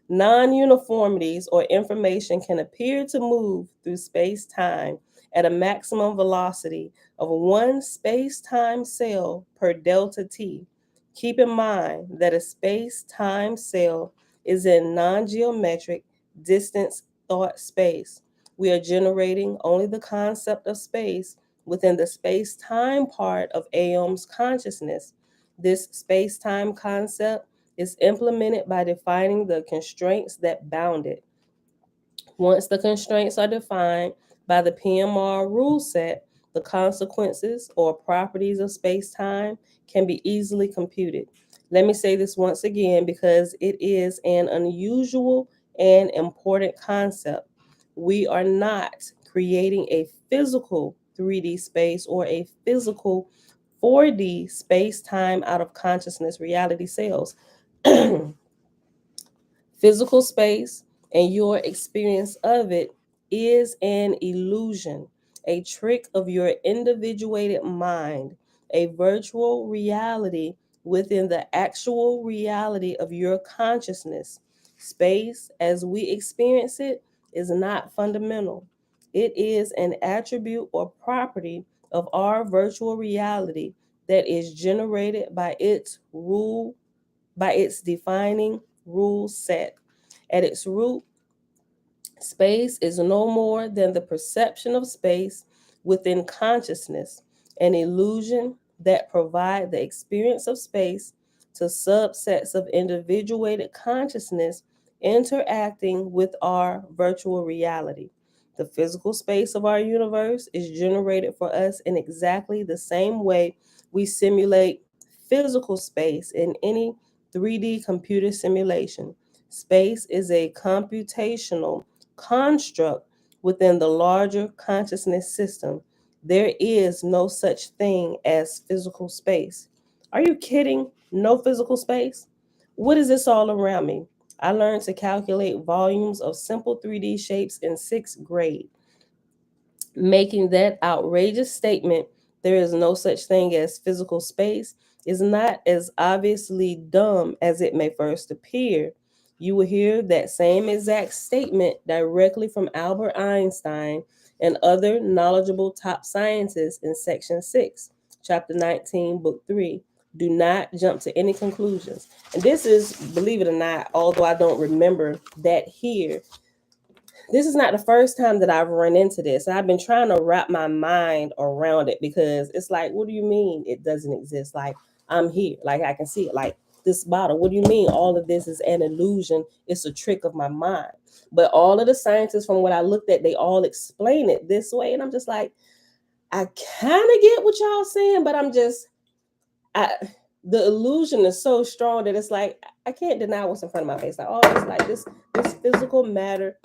Non-uniformities or information can appear to move through space-time at a maximum velocity of one space-time cell per delta t. Keep in mind that a space-time cell is in non-geometric distance thought space. We are generating only the concept of space within the space-time part of Aum's consciousness. This space-time concept is implemented by defining the constraints that bound it. Once the constraints are defined by the PMR rule set, the consequences or properties of space-time can be easily computed. Let me say this once again because it is an unusual and important concept. We are not creating a physical 3D space or a physical 4D space-time out of consciousness reality cells. Physical space and your experience of it is an illusion, a trick of your individuated mind, a virtual reality within the actual reality of your consciousness. Space, as we experience it, is not fundamental. It is an attribute or property of our virtual reality that is generated by its defining rule set. At its root, space is no more than the perception of space within consciousness, an illusion that provides the experience of space to subsets of individuated consciousness interacting with our virtual reality. The physical space of our universe is generated for us in exactly the same way we simulate physical space in any 3D computer simulation. Space is a computational construct within the larger consciousness system. There is no such thing as physical space. Are you kidding? No physical space? What is this all around me? I learned to calculate volumes of simple 3D shapes in sixth grade. Making that outrageous statement, there is no such thing as physical space, is not as obviously dumb as it may first appear. You will hear that same exact statement directly from Albert Einstein and other knowledgeable top scientists in Section 6, Chapter 19, Book 3. Do not jump to any conclusions. And this is, believe it or not, although I don't remember that here, this is not the first time that I've run into this. I've been trying to wrap my mind around it because it's like, what do you mean it doesn't exist? Like, I'm here, like I can see it. Like, this bottle, what do you mean all of this is an illusion? It's a trick of my mind. But all of the scientists, from what I looked at, they all explain it this way. And I'm just like, I kind of get what y'all saying, but I the illusion is so strong that it's like I can't deny what's in front of my face. Like, oh, it's like this physical matter,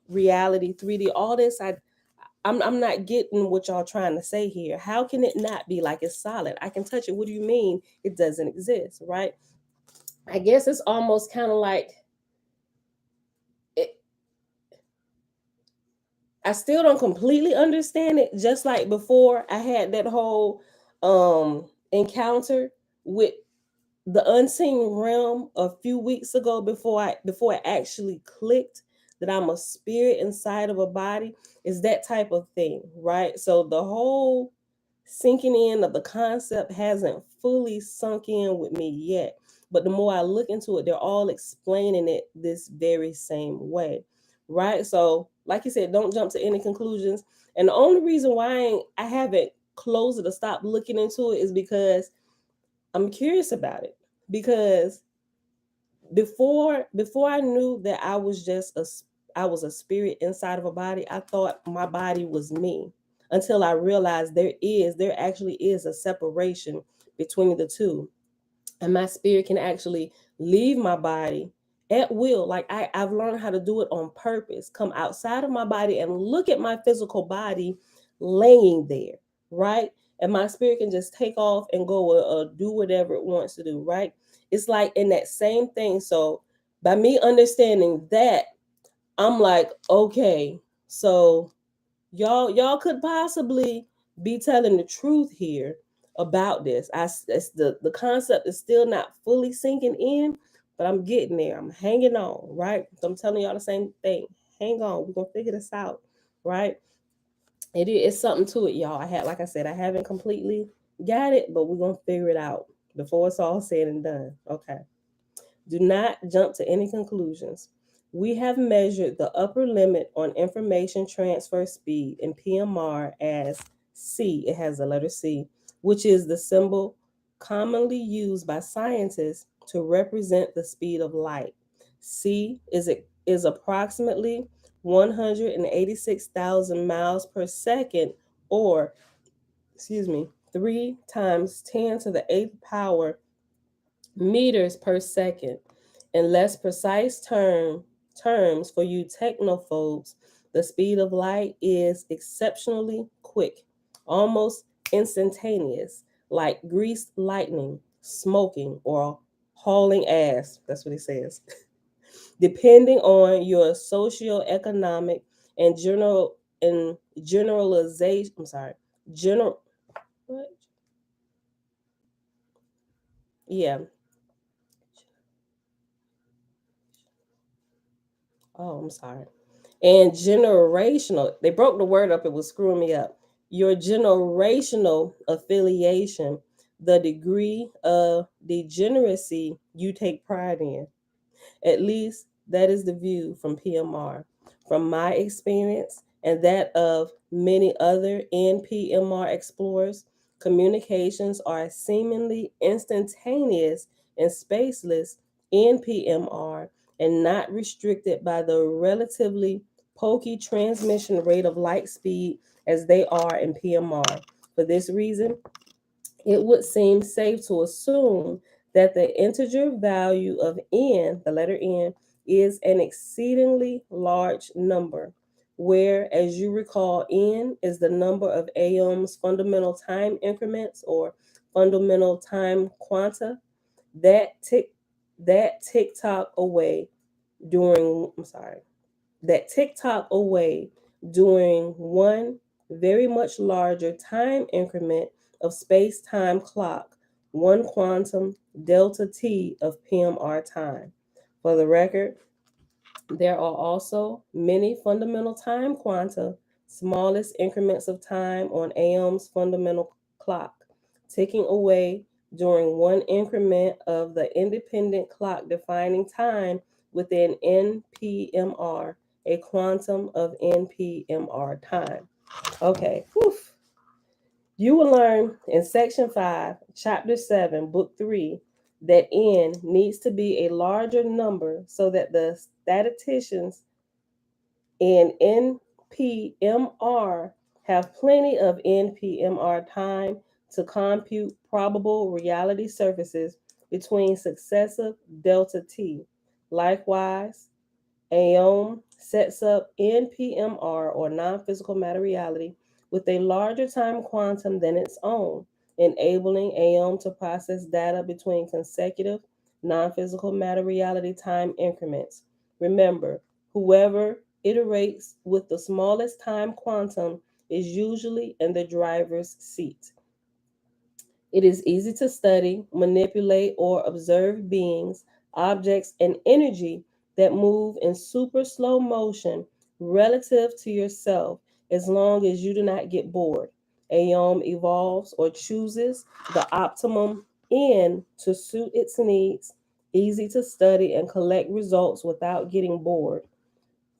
reality, 3D, all this. I'm not getting what y'all trying to say here. How can it not be like it's solid? I can touch it. What do you mean it doesn't exist, right? I guess it's almost kind of like it, I still don't completely understand it. Just like before, I had that whole encounter with the unseen realm a few weeks ago before it actually clicked that I'm a spirit inside of a body. Is that type of thing, right? So the whole sinking in of the concept hasn't fully sunk in with me yet. But the more I look into it, they're all explaining it this very same way, right? So, like you said, don't jump to any conclusions. And the only reason why I haven't closed it or stopped looking into it is because I'm curious about it. Because before I knew that I was a spirit inside of a body, I thought my body was me until I realized there actually is a separation between the two, and my spirit can actually leave my body at will. Like I've learned how to do it on purpose, come outside of my body and look at my physical body laying there, right? And my spirit can just take off and go do whatever it wants to do, right? It's like in that same thing. So by me understanding that, I'm like, okay, so y'all could possibly be telling the truth here about this. It's the concept is still not fully sinking in, but I'm getting there. I'm hanging on, right? So I'm telling y'all the same thing. Hang on, we're gonna figure this out, right? It's something to it, y'all. Like I said, I haven't completely got it, but we're gonna figure it out before it's all said and done. Okay. Do not jump to any conclusions. We have measured the upper limit on information transfer speed in PMR as C. It has the letter C, which is the symbol commonly used by scientists to represent the speed of light. C is approximately 186,000 miles per second, or, excuse me, 3 times 10 to the 8th power meters per second. In less precise terms for you technophobes, the speed of light is exceptionally quick, almost instantaneous, like greased lightning, smoking, or hauling ass. That's what it says. Depending on your socioeconomic and generalization. I'm sorry. General. What? Yeah. Oh, I'm sorry. And generational, they broke the word up, it was screwing me up. Your generational affiliation, the degree of degeneracy you take pride in. At least that is the view from PMR. From my experience and that of many other NPMR explorers, communications are seemingly instantaneous and spaceless in PMR and not restricted by the relatively pokey transmission rate of light speed as they are in PMR. For this reason, it would seem safe to assume that the integer value of n, the letter n, is an exceedingly large number, where, as you recall, n is the number of Aum's fundamental time increments or fundamental time quanta that tick that tick tock away during that tick tock away during one very much larger time increment of space time clock, one quantum delta t of PMR time. For the record, there are also many fundamental time quanta, smallest increments of time on Aum's fundamental clock, ticking away during one increment of the independent clock defining time within NPMR, a quantum of NPMR time. Okay, whew. You will learn in section 5, chapter 7, book 3, that n needs to be a larger number so that the statisticians in NPMR have plenty of NPMR time to compute probable reality surfaces between successive delta T. Likewise, Aeon sets up NPMR, or non-physical matter reality, with a larger time quantum than its own, enabling Aeon to process data between consecutive non-physical matter reality time increments. Remember, whoever iterates with the smallest time quantum is usually in the driver's seat. It is easy to study, manipulate, or observe beings, objects, and energy that move in super slow motion relative to yourself, as long as you do not get bored. Aeon evolves or chooses the optimum end to suit its needs, easy to study and collect results without getting bored.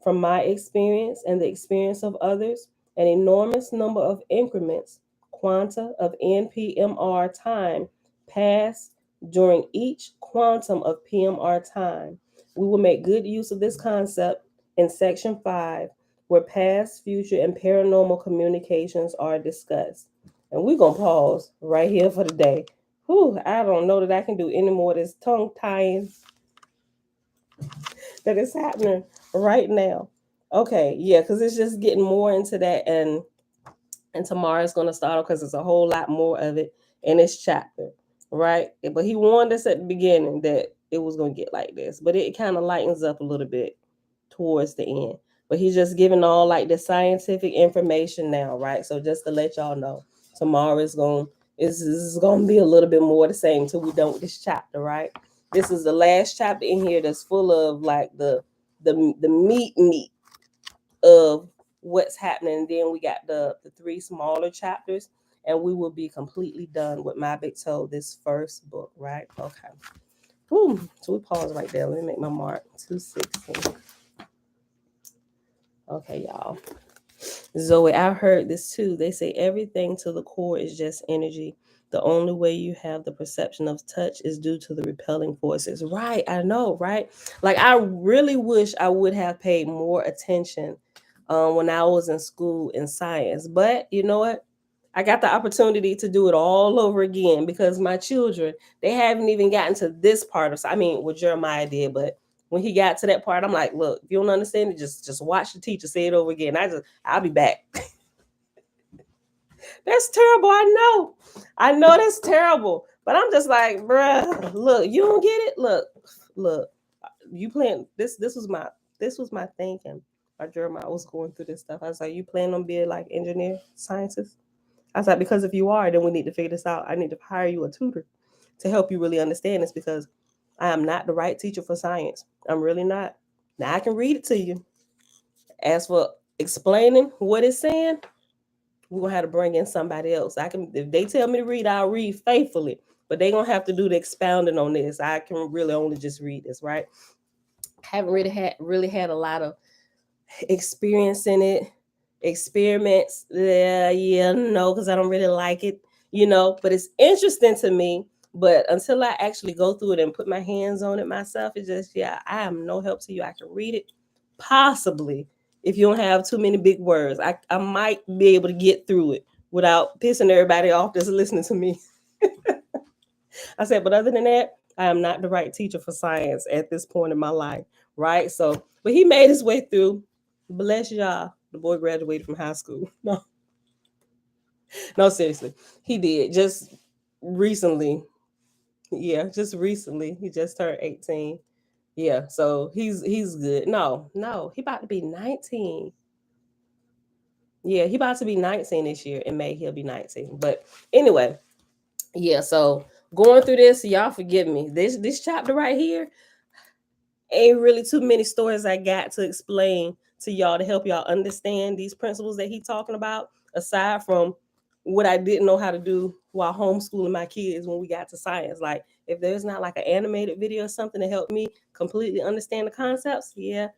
From my experience and the experience of others, an enormous number of increments, quanta of NPMR time, pass during each quantum of PMR time. We will make good use of this concept in section 5, where past, future, and paranormal communications are discussed. And we're going to pause right here for the day. Whew, I don't know that I can do any more of this tongue tying that is happening right now. Okay, yeah, because it's just getting more into that, and tomorrow's gonna start because there's a whole lot more of it in this chapter, right? But he warned us at the beginning that it was gonna get like this, but it kind of lightens up a little bit towards the end. But he's just giving all like the scientific information now, right? So just to let y'all know, tomorrow is gonna be a little bit more the same till we done with this chapter, right? This is the last chapter in here that's full of like the meat of what's happening. And then we got the three smaller chapters, and we will be completely done with my big toe, this first book, right? Okay. Whew. So we pause right there. Let me make my mark. 216. Okay, y'all. Zoe, I heard this too. They say everything to the core is just energy. The only way you have the perception of touch is due to the repelling forces. Right, I know, right? Like, I really wish I would have paid more attention when I was in school in science. But you know what? I got the opportunity to do it all over again because my children, they haven't even gotten to this part of, I mean, what Jeremiah did, but when he got to that part, I'm like, look, if you don't understand it, just watch the teacher say it over again. I'll be back. That's terrible. I know that's terrible. But I'm just like, bruh, look, you don't get it. Look, you playing this was my thinking. Or Jeremiah was going through this stuff. I was like, you plan on being like engineer, scientist? I was like, because if you are, then we need to figure this out. I need to hire you a tutor to help you really understand this because I am not the right teacher for science. I'm really not. Now I can read it to you. As for explaining what it's saying, we're gonna have to bring in somebody else. I can, if they tell me to read, I'll read faithfully. But they're gonna have to do the expounding on this. I can really only just read this, right? Haven't really had a lot of experience in it, experiments. Yeah, no, because I don't really like it, but it's interesting to me. But until I actually go through it and put my hands on it myself, it's just, yeah, I am no help to you. I can read it, possibly, if you don't have too many big words. I might be able to get through it without pissing everybody off that's listening to me. I said, but other than that, I am not the right teacher for science at this point in my life, right? So, but he made his way through. Bless y'all. The boy graduated from high school. No, no, seriously, he did just recently. Yeah, just recently. He just turned 18. Yeah, so he's good. No, he about to be 19. Yeah, he about to be 19 this year. In May, he'll be 19. But anyway, yeah, so going through this, y'all forgive me. This chapter right here ain't really too many stories I got to explain to y'all to help y'all understand these principles that he's talking about, aside from what I didn't know how to do while homeschooling my kids when we got to science. Like, if there's not like an animated video or something to help me completely understand the concepts, yeah,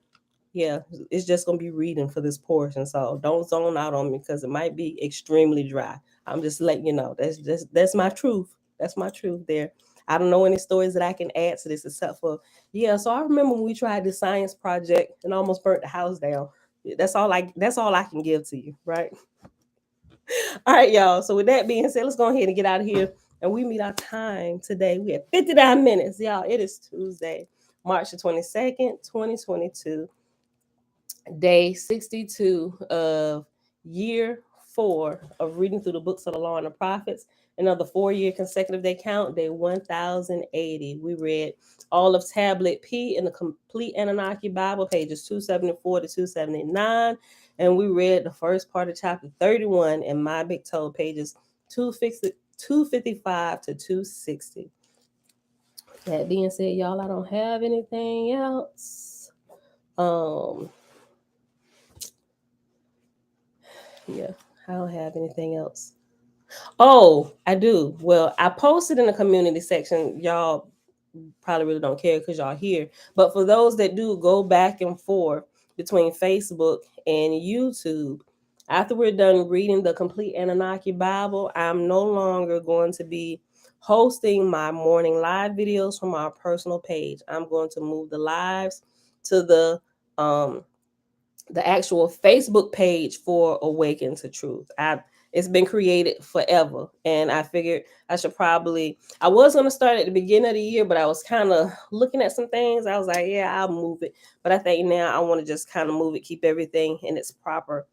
it's just gonna be reading for this portion. So don't zone out on me because it might be extremely dry. I'm just letting you know. That's my truth. That's my truth there. I don't know any stories that I can add to this except for, yeah. So I remember when we tried this science project and almost burnt the house down. That's all I can give to you, right? All right, y'all. So with that being said, let's go ahead and get out of here. And we meet our time today. We have 59 minutes, y'all. It is Tuesday, March the 22nd, 2022, day 62 of year 4 of reading through the books of the law and the prophets. Another 4-year consecutive day count, day 1080. We read all of tablet P in the complete Anunnaki Bible, pages 274 to 279. And we read the first part of chapter 31 in my big toe, pages 255 to 260. That being said, y'all, I don't have anything else. Yeah, I don't have anything else. Oh, I do. Well, I posted in the community section. Y'all probably really don't care because y'all here. But for those that do, go back and forth between Facebook and YouTube. After we're done reading the complete Anunnaki Bible, I'm no longer going to be hosting my morning live videos from our personal page. I'm going to move the lives to the actual Facebook page for Awaken to Truth. It's been created forever, and I figured I was going to start at the beginning of the year, but I was kind of looking at some things. I was like, yeah, I'll move it. But I think now I want to just kind of move it, keep everything in its proper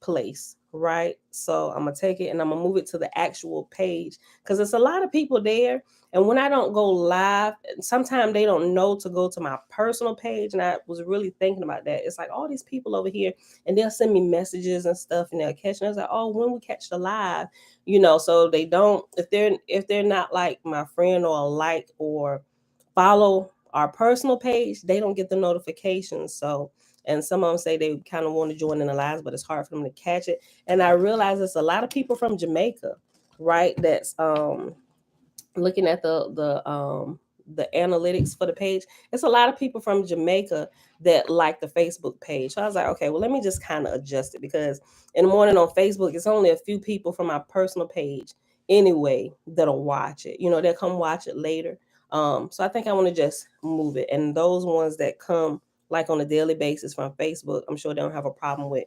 place, right? So I'm going to take it and I'm going to move it to the actual page because there's a lot of people there. And when I don't go live, sometimes they don't know to go to my personal page. And I was really thinking about that. It's like all these people over here, and they'll send me messages and stuff, and they'll catch. And I was like, oh, when we catch the live, so they don't, if they're not like my friend or like or follow our personal page, they don't get the notifications. So, and some of them say they kind of want to join in the lives, but it's hard for them to catch it. And I realize it's a lot of people from Jamaica, right? That's looking at the analytics for the page. It's a lot of people from Jamaica that like the Facebook page. So I was like, okay, well, let me just kind of adjust it because in the morning on Facebook, it's only a few people from my personal page anyway that'll watch it. They'll come watch it later. So I think I want to just move it. And those ones that come like on a daily basis from Facebook, I'm sure they don't have a problem with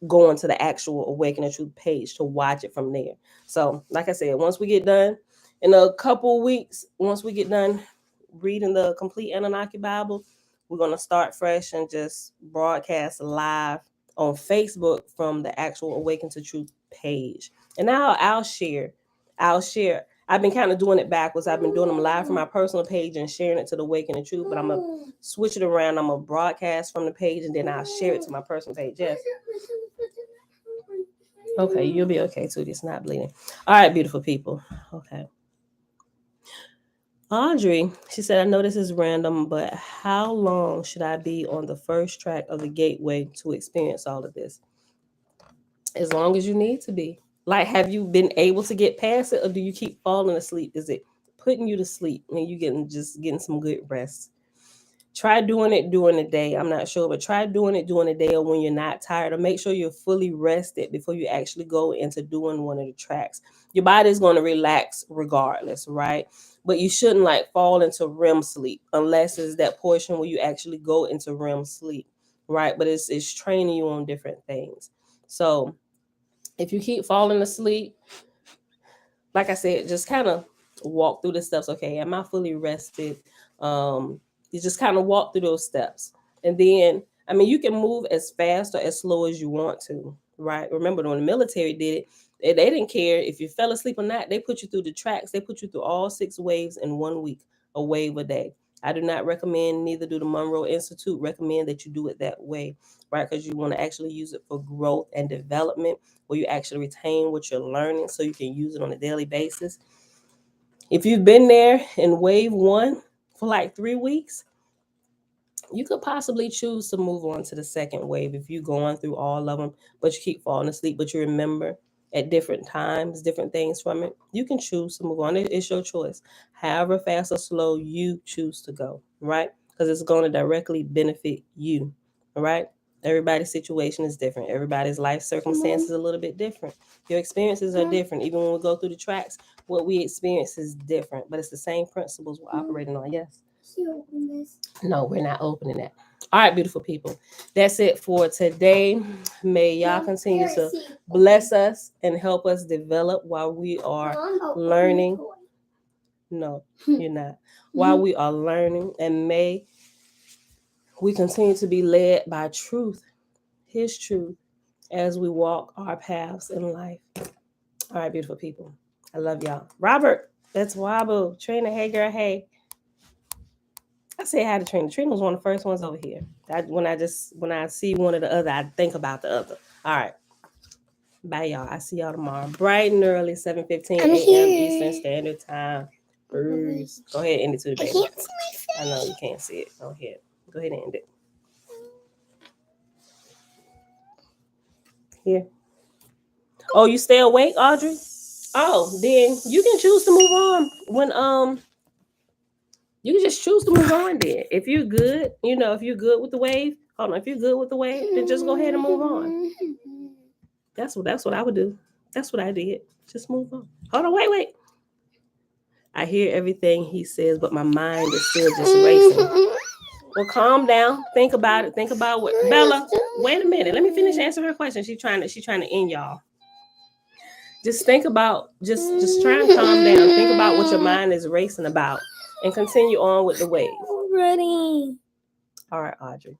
going to the actual Awaken the Truth page to watch it from there. So, like I said, once we get done in a couple weeks, once we get done reading the complete Anunnaki Bible, we're going to start fresh and just broadcast live on Facebook from the actual Awaken to Truth page. And now I'll share. I've been kind of doing it backwards. I've been doing them live from my personal page and sharing it to the Awaken the Truth, but I'm going to switch it around. I'm going to broadcast from the page and then I'll share it to my personal page. Yes. Okay, you'll be okay too. It's not bleeding. All right, beautiful people. Okay. Audrey, she said, I know this is random, but how long should I be on the first track of the gateway to experience all of this? As long as you need to be. Like, have you been able to get past it, or do you keep falling asleep? Is it putting you to sleep and you getting some good rest? Try doing it during the day. I'm not sure, but try doing it during the day or when you're not tired, or make sure you're fully rested before you actually go into doing one of the tracks. Your body is going to relax regardless, right? But you shouldn't like fall into REM sleep unless it's that portion where you actually go into REM sleep, right? But it's training you on different things. So if you keep falling asleep, like I said, just kind of walk through the steps. Okay, am I fully rested? You just kind of walk through those steps. And then, I mean, you can move as fast or as slow as you want to, right? Remember, when the military did it, they didn't care if you fell asleep or not. They put you through the tracks. They put you through all 6 waves in 1 week, a wave a day. I do not recommend, neither do the Monroe Institute recommend that you do it that way, right? Because you want to actually use it for growth and development, where you actually retain what you're learning so you can use it on a daily basis. If you've been there in wave 1 for like 3 weeks, you could possibly choose to move on to the second wave if you're going through all of them, but you keep falling asleep, but you remember at different times, different things from it. You can choose to move on. It's your choice. However fast or slow you choose to go, right? Because it's going to directly benefit you, all right? Everybody's situation is different. Everybody's life circumstances are a little bit different. Your experiences are different. Even when we go through the tracks, what we experience is different, but it's the same principles we're operating on. Yes? She opened this. No, we're not opening that. All right, beautiful people. That's it for today. May y'all continue to bless us and help us develop while we are learning. No, you're not. While we are learning, and may we continue to be led by truth, His truth, as we walk our paths in life. All right, beautiful people. I love y'all. Robert, that's Wobble. Trina, hey girl, hey. I say hi to Trina. Trina was one of the first ones over here. When I see one or the other, I think about the other. All right. Bye, y'all. I see y'all tomorrow. Bright and early, 7:15 a.m. Eastern Standard Time. Bruce. Go ahead and end it to the baby. I know you can't see it. Go ahead. Go ahead and end it. Here. Oh, you stay awake, Audrey? Oh, then you can choose to move on when you can just choose to move on then. If you're good, if you're good with the wave, if you're good with the wave, then just go ahead and move on. That's what I would do. That's what I did. Just move on. Hold on, wait. I hear everything he says, but my mind is still just racing. Well, calm down. Think about it. Think about what Bella. Wait a minute. Let me finish answering her question. She's trying to end y'all. Just think about, just try and calm down. Think about what your mind is racing about and continue on with the wave. Ready. All right, Audrey.